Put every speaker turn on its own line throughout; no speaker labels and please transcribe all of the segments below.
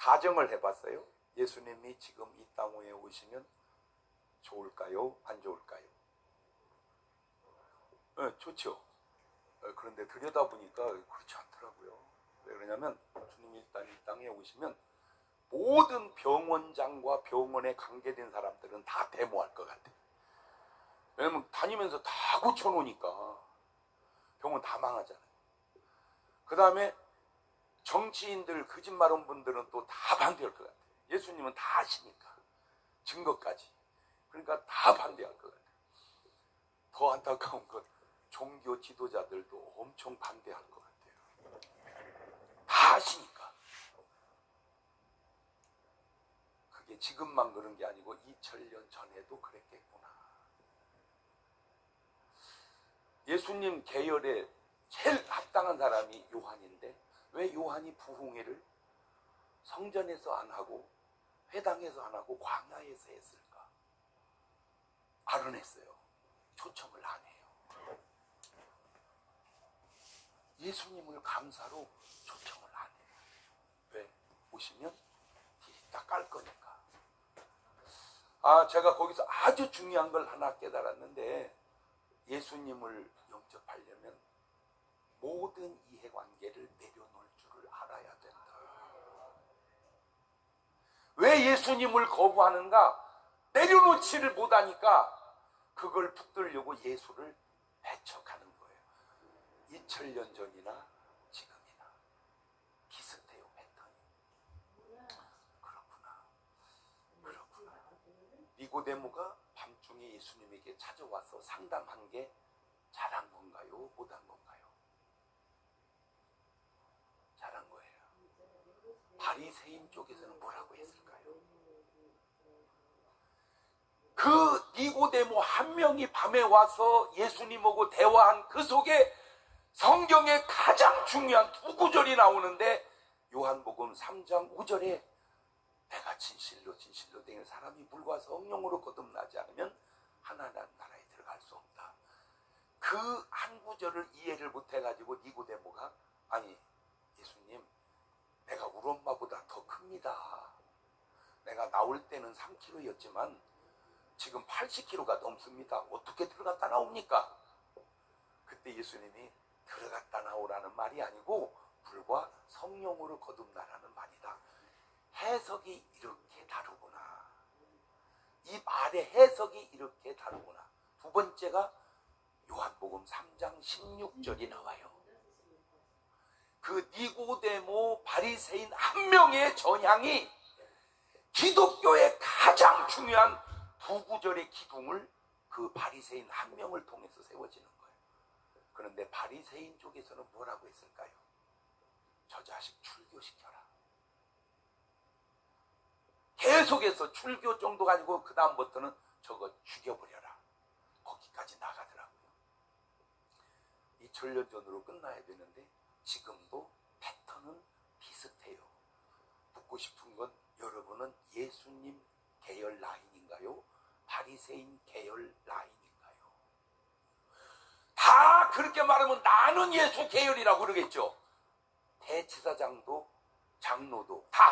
가정을 해봤어요. 예수님이 지금 이 땅 위에 오시면 좋을까요? 안 좋을까요? 네, 좋죠. 그런데 들여다보니까 그렇지 않더라고요. 왜 그러냐면 주님이 일단 이 땅에 오시면 모든 병원장과 병원에 관계된 사람들은 다 데모할 것 같아요. 왜냐면 다니면서 다 고쳐놓으니까 병원 다 망하잖아요. 그 다음에 정치인들, 거짓말한 분들은 또 다 반대할 것 같아요. 예수님은 다 아시니까. 증거까지. 그러니까 다 반대할 것 같아요. 더 안타까운 건 종교 지도자들도 엄청 반대할 것 같아요. 다 아시니까. 그게 지금만 그런 게 아니고 2000년 전에도 그랬겠구나. 예수님 계열에 제일 합당한 사람이 요한인데 왜 요한이 부흥회를 성전에서 안 하고 회당에서 안 하고 광야에서 했을까? 알아냈어요. 초청을 안 해요. 예수님을 강사로 초청을 안 해요. 왜? 오시면 다 깔 거니까. 제가 거기서 아주 중요한 걸 하나 깨달았는데 예수님을 영접하려면 모든 이해관계를 내려놓을 줄을 알아야 된다. 왜 예수님을 거부하는가? 내려놓지를 못하니까 그걸 붙들려고 예수를 배척하는 거예요. 2000년 전이나 지금이나 비슷해요, 패턴이. 그렇구나. 니고데모가 밤중에 예수님에게 찾아와서 상담한 게 잘한 건가요? 못한 건가요? 잘한 거예요. 바리새인 쪽에서는 뭐라고 했을까요? 그 니고데모 한 명이 밤에 와서 예수님하고 대화한 그 속에 성경에 가장 중요한 두 구절이 나오는데 요한복음 3장 5절에 내가 진실로 된 사람이 물과 성령으로 거듭나지 않으면 하나님 나라에 들어갈 수 없다. 그 한 구절을 이해를 못해가지고 니고데모가 아니 예수님 내가 우리 엄마보다 더 큽니다. 내가 나올 때는 3kg였지만 지금 80kg가 넘습니다. 어떻게 들어갔다 나옵니까? 그때 예수님이 들어갔다 나오라는 말이 아니고 불과 성령으로 거듭나라는 말이다. 해석이 이렇게 다르구나. 이 말의 해석이 이렇게 다르구나. 두 번째가 요한복음 3장 16절이 나와요. 그 니고데모 바리새인 한 명의 전향이 기독교의 가장 중요한 두 구절의 기둥을 그 바리새인 한 명을 통해서 세워지는 거예요. 그런데 바리새인 쪽에서는 뭐라고 했을까요? 저 자식 출교시켜라. 계속해서 출교 정도가 아니고 그 다음부터는 저거 죽여버려라. 거기까지 나가더라고요. 2000년 전으로 끝나야 되는데 지금도 패턴은 비슷해요. 묻고 싶은 건 여러분은 예수님 계열 라인인가요? 바리새인 계열 라인인가요? 다 그렇게 말하면 나는 예수 계열이라고 그러겠죠. 대치사장도 장로도 다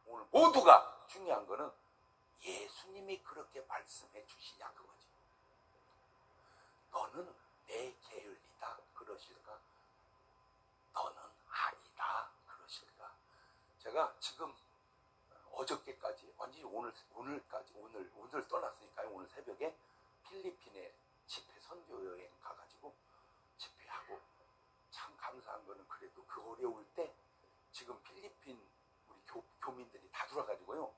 오늘 모두가 중요한 거는 예수님이 그렇게 말씀해 주시냐 그거죠. 너는 내 계열이다 그러실까? 너는 아니다 그러실까? 제가 지금 어저께까지 완전히 오늘까지 오늘 떠났으니까요. 오늘 새벽에 필리핀에 집회 선교 여행 가가지고 집회하고 참 감사한 거는 그래도 그 어려울 때 지금 필리핀 우리 교민들이 다 들어가지고요.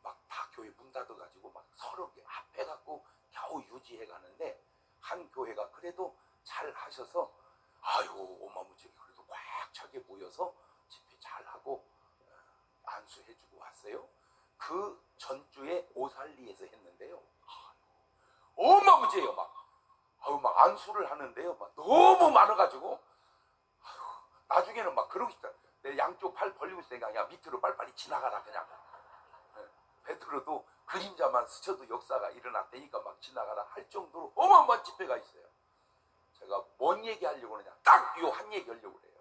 막 다 교회 문 닫아가지고 막 서로 합해갖고 겨우 유지해 가는데 한 교회가 그래도 잘 하셔서 아유 어마무지하게 그래도 꽉 차게 모여서 집회 잘 하고 안수해주고 왔어요. 그 전주에 오살리에서 했는데요. 어마무지해요. 막 안수를 하는데요. 막 너무 많아가지고 나중에는 막 그러고 싶다. 내 양쪽 팔 벌리고 있으니까 그냥 밑으로 빨리빨리 지나가라 그냥. 베드로도 그림자만 스쳐도 역사가 일어났다니까 막 지나가라 할 정도로 어마어마한 집회가 있어요. 제가 뭔 얘기하려고 그러냐. 딱 요 한 얘기 하려고 그래요.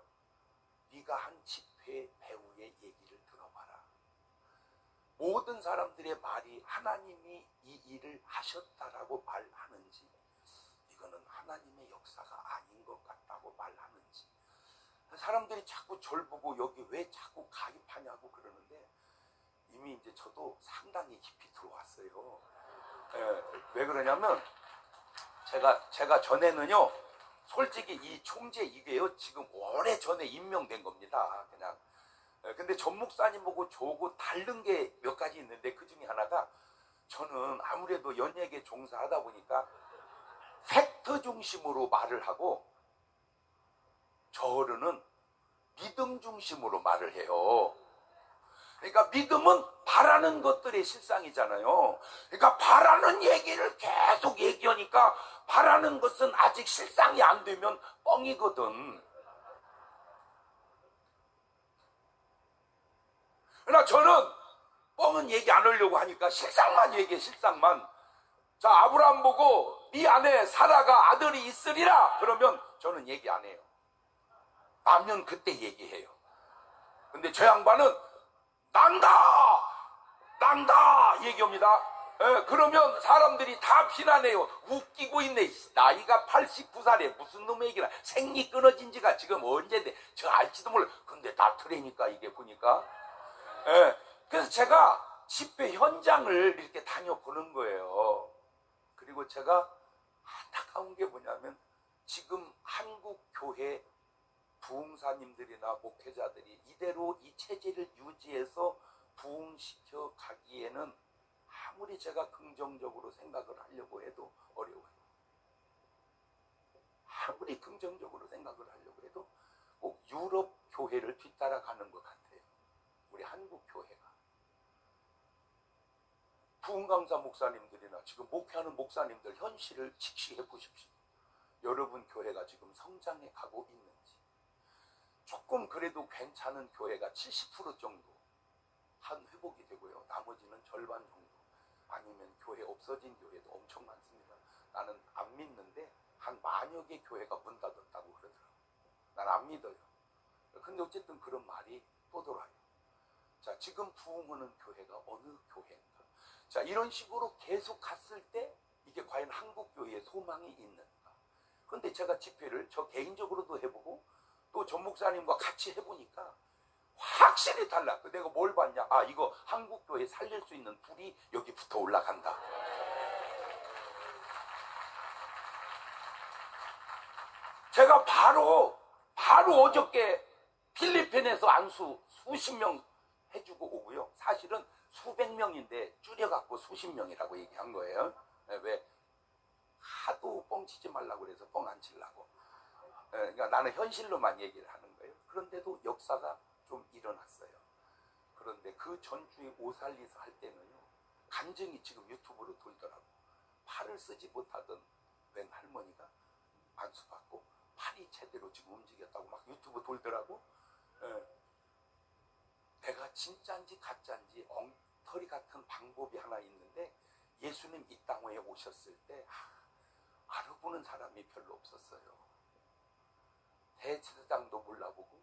네가 한 집회 배우의 얘기를 들어봐라. 모든 사람들의 말이 하나님이 이 일을 하셨다라고 말하는지, 이거는 하나님의 역사가 아닌 것 같다고 말하는지, 사람들이 자꾸 절 보고 여기 왜 자꾸 가입하냐고 그러는데, 이미 이제 저도 상당히 깊이 들어왔어요. 왜 그러냐면, 제가 전에는요, 솔직히 이 총재 이게요, 지금 오래전에 임명된 겁니다. 그냥. 근데 전 목사님 보고 저하고 다른 게 몇 가지 있는데, 그 중에 하나가, 저는 아무래도 연예계 종사하다 보니까 팩트 중심으로 말을 하고, 저어른은 믿음 중심으로 말을 해요. 그러니까 믿음은 바라는 것들의 실상이잖아요. 그러니까 바라는 얘기를 계속 얘기하니까 바라는 것은 아직 실상이 안 되면 뻥이거든. 그러나 저는 뻥은 얘기 안 하려고 하니까 실상만 얘기해, 실상만. 자, 아브라함 보고 네 안에 사라가 아들이 있으리라 그러면 저는 얘기 안 해요. 나면 그때 얘기해요. 근데 저 양반은 난다 얘기합니다. 그러면 사람들이 다 비난해요. 웃기고 있네. 나이가 89살에 무슨 놈의 얘기나. 생리 끊어진 지가 지금 언제인데 저 알지도 몰라. 근데 다 틀리니까 이게 보니까. 그래서 제가 집회 현장을 이렇게 다녀보는 거예요. 그리고 제가 안타까운 게 뭐냐면, 지금 한국 교회 부흥사님들이나 목회자들이 이대로 이 체제를 유지해서 부흥시켜 가기에는 아무리 제가 긍정적으로 생각을 하려고 해도 어려워요. 아무리 긍정적으로 생각을 하려고 해도 꼭 유럽 교회를 뒤따라가는 것 같아요. 우리 한국 교회가. 부흥강사 목사님들이나 지금 목회하는 목사님들 현실을 직시해 보십시오. 여러분 교회가 지금 성장해 가고 있는지. 조금 그래도 괜찮은 교회가 70% 정도 한 회복이 되고요. 나머지는 절반 정도. 아니면 교회 없어진 교회도 엄청 많습니다. 나는 안 믿는데 한 만여 개 교회가 문 닫았다고 그러더라고요. 난 안 믿어요. 근데 어쨌든 그런 말이 또 돌아요. 자, 지금 부흥하는 교회가 어느 교회인가? 자, 이런 식으로 계속 갔을 때 이게 과연 한국 교회에 소망이 있는가? 근데 제가 집회를 저 개인적으로도 해보고 또 전 목사님과 같이 해보니까 확실히 달라. 내가 뭘 봤냐? 아, 이거 한국 교회 살릴 수 있는 불이 여기 붙어 올라간다. 제가 바로 어저께 필리핀에서 안수 수십 명 해주고 오고요. 사실은 수백 명인데 줄여갖고 수십 명이라고 얘기한 거예요. 왜? 하도 뻥치지 말라고 그래서 뻥 안 치려고. 그러니까 나는 현실로만 얘기를 하는 거예요. 그런데도 역사가 좀 일어났어요. 그런데 그 전주에 오살리서 할 때는요, 간증이 지금 유튜브로 돌더라고. 팔을 쓰지 못하던 웬 할머니가 안수받고 팔이 제대로 지금 움직였다고 막 유튜브 돌더라고. 내가 진짜인지 가짜인지 엉터리 같은 방법이 하나 있는데, 예수님 이 땅에 오셨을 때 알아보는 사람이 별로 없었어요. 대제사장도 몰라보고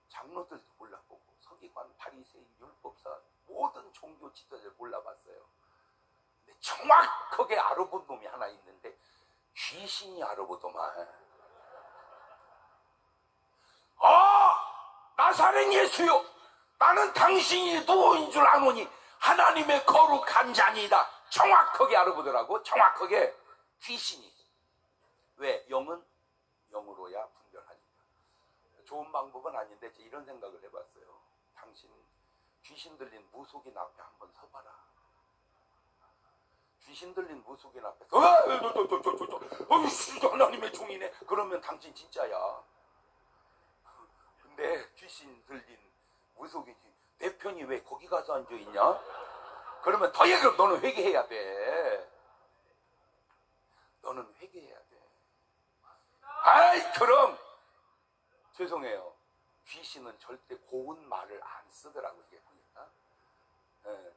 장로들도 몰라보고 서기관, 바리새인, 율법사 모든 종교 지도자를 몰라봤어요. 근데 정확하게 알아본 놈이 하나 있는데 귀신이 알아보더만. 나사렛 예수요, 나는 당신이 누구인 줄 아노니 하나님의 거룩한 자니이다. 정확하게 알아보더라고. 정확하게. 귀신이. 왜? 영은 영으로야 분별하니까. 좋은 방법은 아닌데 이런 생각을 해봤어요. 당신 귀신 들린 무속인 앞에 한번 서봐라. 귀신 들린 무속인 앞에서 하나님의 종이네. 그러면 당신 진짜야. 근데 귀신 들린 무속인이 내 편이 왜 거기 가서 앉아있냐? 그러면 더 얘기하면 너는 회개해야 돼. 너는 회개해야 돼. 아이, 그럼 죄송해요. 귀신은 절대 고운 말을 안 쓰더라고, 이게 보니까.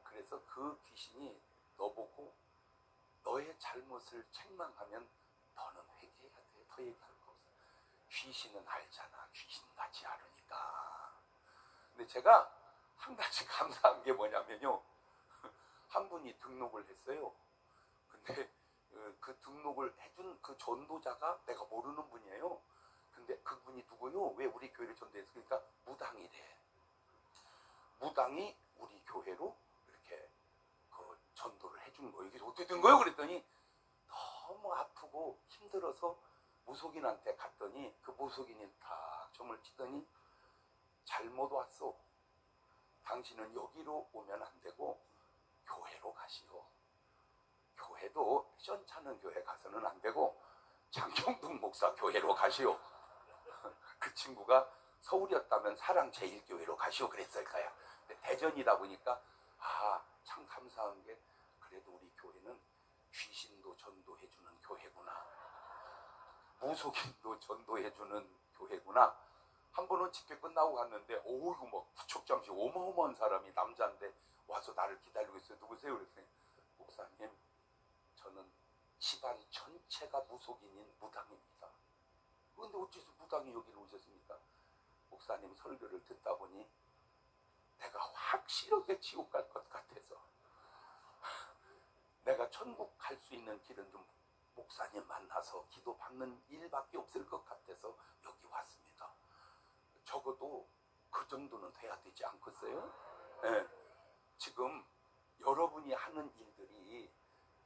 그래서 그 귀신이 너보고 너의 잘못을 책망하면 너는 회개해야 돼. 더 얘기할 거 없어. 귀신은 알잖아. 귀신 같지 않으니까. 근데 제가 한 가지 감사한 게 뭐냐면요. 한 분이 등록을 했어요. 근데 그 등록을 해준 그 전도자가 내가 모르는 분이에요. 근데 그분이 누구요? 왜 우리 교회를 전도했으니까 무당이래. 무당이 우리 교회로 이렇게 그 전도를 해준 거예요. 이게 어떻게 된 거예요? 그랬더니 너무 아프고 힘들어서 무속인한테 갔더니 그 무속인이 딱 점을 치더니 잘못 왔어. 당신은 여기로 오면 안 되고 교회로 가시오. 교회도 시원찮은 교회 가서는 안 되고 장경동 목사 교회로 가시오. 그 친구가 서울이었다면 사랑제일교회로 가시오 그랬을 거야. 근데 대전이다 보니까 참 감사한 게 그래도 우리 교회는 귀신도 전도해주는 교회구나. 무속인도 전도해주는 교회구나. 한 번은 집회 끝나고 갔는데 이거 막 구척장식 어마어마한 사람이 남자인데 와서 나를 기다리고 있어요. 누구세요? 그랬더니 목사님 저는 집안 전체가 무속인인 무당입니다. 그런데 어째서 무당이 여기로 오셨습니까? 목사님 설교를 듣다 보니 내가 확실하게 지옥 갈 것 같아서 내가 천국 갈 수 있는 길은 좀 목사님 만나서 기도 받는 일밖에 없을 것 같아서 여기 왔습니다. 적어도 그 정도는 돼야 되지 않겠어요? 네. 지금 여러분이 하는 일들이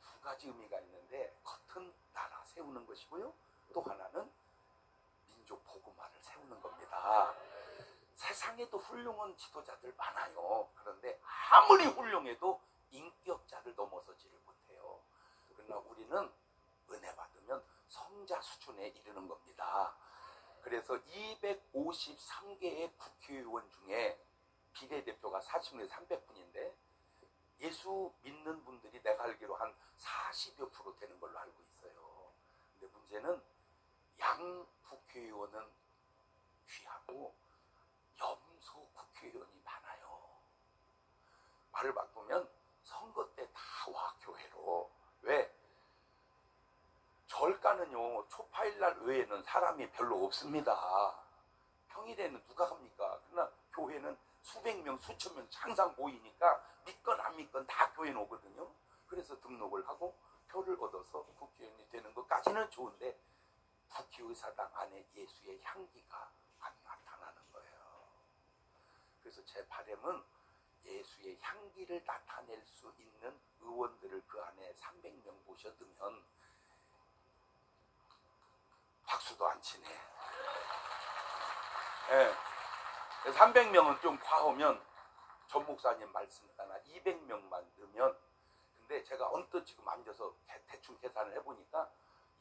두 가지 의미가 있는데 겉은 나라 세우는 것이고요. 또 하나는 민족 복음화를 세우는 겁니다. 세상에도 훌륭한 지도자들 많아요. 그런데 아무리 훌륭해도 인격자를 넘어서지를 못해요. 그러나 우리는 은혜 받으면 성자 수준에 이르는 겁니다. 그래서 253개의 국회의원 중에 비례대표가 40분에 300분인데 예수 믿는 분들이 내가 알기로 한 40여 프로 되는 걸로 알고 있어요. 근데 문제는 양 국회의원은 귀하고 염소 국회의원이 많아요. 말을 바꾸면 선거 때 다 와 교회로. 왜? 절가는요 초파일날 외에는 사람이 별로 없습니다. 평일에는 누가 갑니까? 그러나 교회는 수백 명 수천 명 항상 모이니까 믿건 안 믿건 다 교회에 오거든요. 그래서 등록을 하고 표를 얻어서 국회의원이 되는 것까지는 좋은데 국회의사당 안에 예수의 향기가 안 나타나는 거예요. 그래서 제 바람은 예수의 향기를 나타낼 수 있는 의원들을 그 안에 300명 모셔두면 박수도 안 치네. 네. 300명은 좀 과하면 전 목사님 말씀 따라 200명만 넣으면, 근데 제가 언뜻 지금 앉아서 대충 계산을 해보니까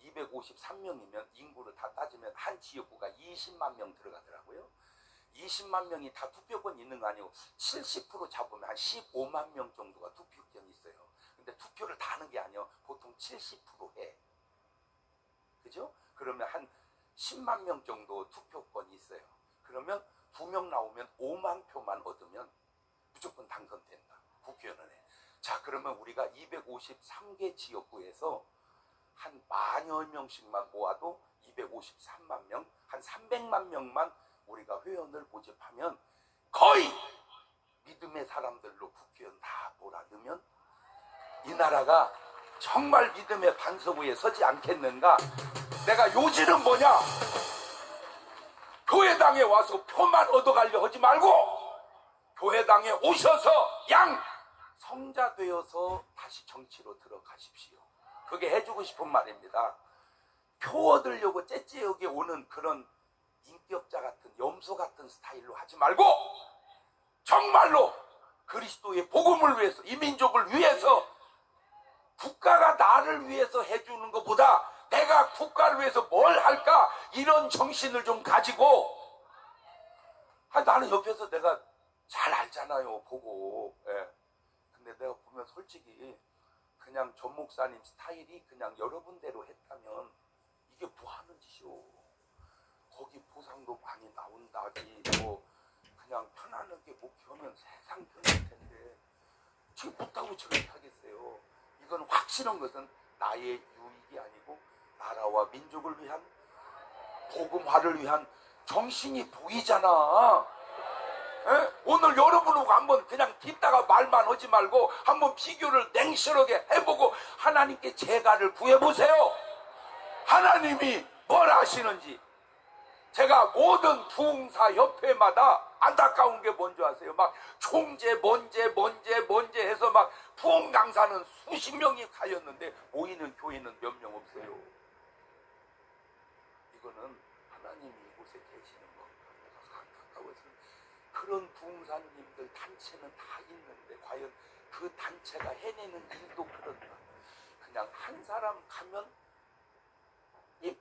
253명이면 인구를 다 따지면 한 지역구가 20만 명 들어가더라고요. 20만 명이 다 투표권 있는 거 아니고 70% 잡으면 한 15만 명 정도가 투표권이 있어요. 근데 투표를 다 하는 게 아니에요. 보통 70% 해. 그죠? 그러면 한 10만 명 정도 투표권이 있어요. 그러면 2명 나오면 5만 표만 얻으면 무조건 당선된다. 국회의원에. 자, 그러면 우리가 253개 지역구에서 한 만여 명씩만 모아도 253만 명, 한 300만 명만 우리가 회원을 모집하면 거의 믿음의 사람들로 국회의원 다 몰아넣으면 이 나라가 정말 믿음의 반석 위에 서지 않겠는가? 내가 요지는 뭐냐? 교회당에 와서 표만 얻어가려 하지 말고 교회당에 오셔서 성자 되어서 다시 정치로 들어가십시오. 그게 해주고 싶은 말입니다. 표 얻으려고 째째하게 오는 그런 인격자 같은 염소 같은 스타일로 하지 말고 정말로 그리스도의 복음을 위해서, 이 민족을 위해서, 국가가 나를 위해서 해주는 것보다 내가 국가를 위해서 뭘 할까, 이런 정신을 좀 가지고. 나는 옆에서 내가 잘 알잖아요, 보고. 예. 근데 내가 보면 솔직히 그냥 전 목사님 스타일이 그냥 여러분대로 했다면 이게 뭐 하는 짓이오. 거기 보상도 많이 나온다지, 뭐 그냥 편안하게 목회하면 세상 편할 텐데 지금 못하고 저렇게 하겠어요. 이건 확실한 것은 나의 유익이 아니고 나라와 민족을 위한, 복음화를 위한 정신이 보이잖아. 오늘 여러분하고 한번 그냥 듣다가 말만 하지 말고 한번 비교를 냉철하게 해보고 하나님께 제가를 구해보세요. 하나님이 뭘 하시는지. 제가 모든 부흥사 협회마다 안타까운 게 뭔지 아세요? 막 총재, 뭔재 해서 막 부흥 강사는 수십 명이 가였는데 모이는 교회는 몇 명 없어요. 이거는 하나님이 이곳에 계시는 겁니다. 안타까워서 그런 부흥사님들 단체는 다 있는데 과연 그 단체가 해내는 일도 그런가? 그냥 한 사람 가면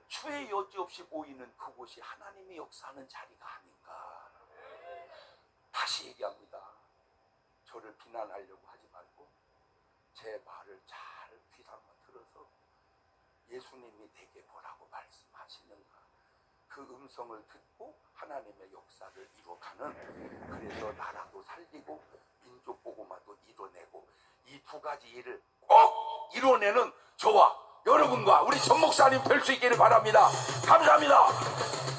추의 여지 없이 모이는 그곳이 하나님의 역사하는 자리가 아닌가. 다시 얘기합니다. 저를 비난하려고 하지 말고 제 말을 잘 귀담아 들어서 예수님이 내게 뭐라고 말씀하시는가 그 음성을 듣고 하나님의 역사를 이뤄가는, 그래서 나라도 살리고 민족 복음화도 이뤄내고 이 두 가지 일을 꼭 이뤄내는 저와 여러분과 우리 전 목사님 될 수 있기를 바랍니다. 감사합니다.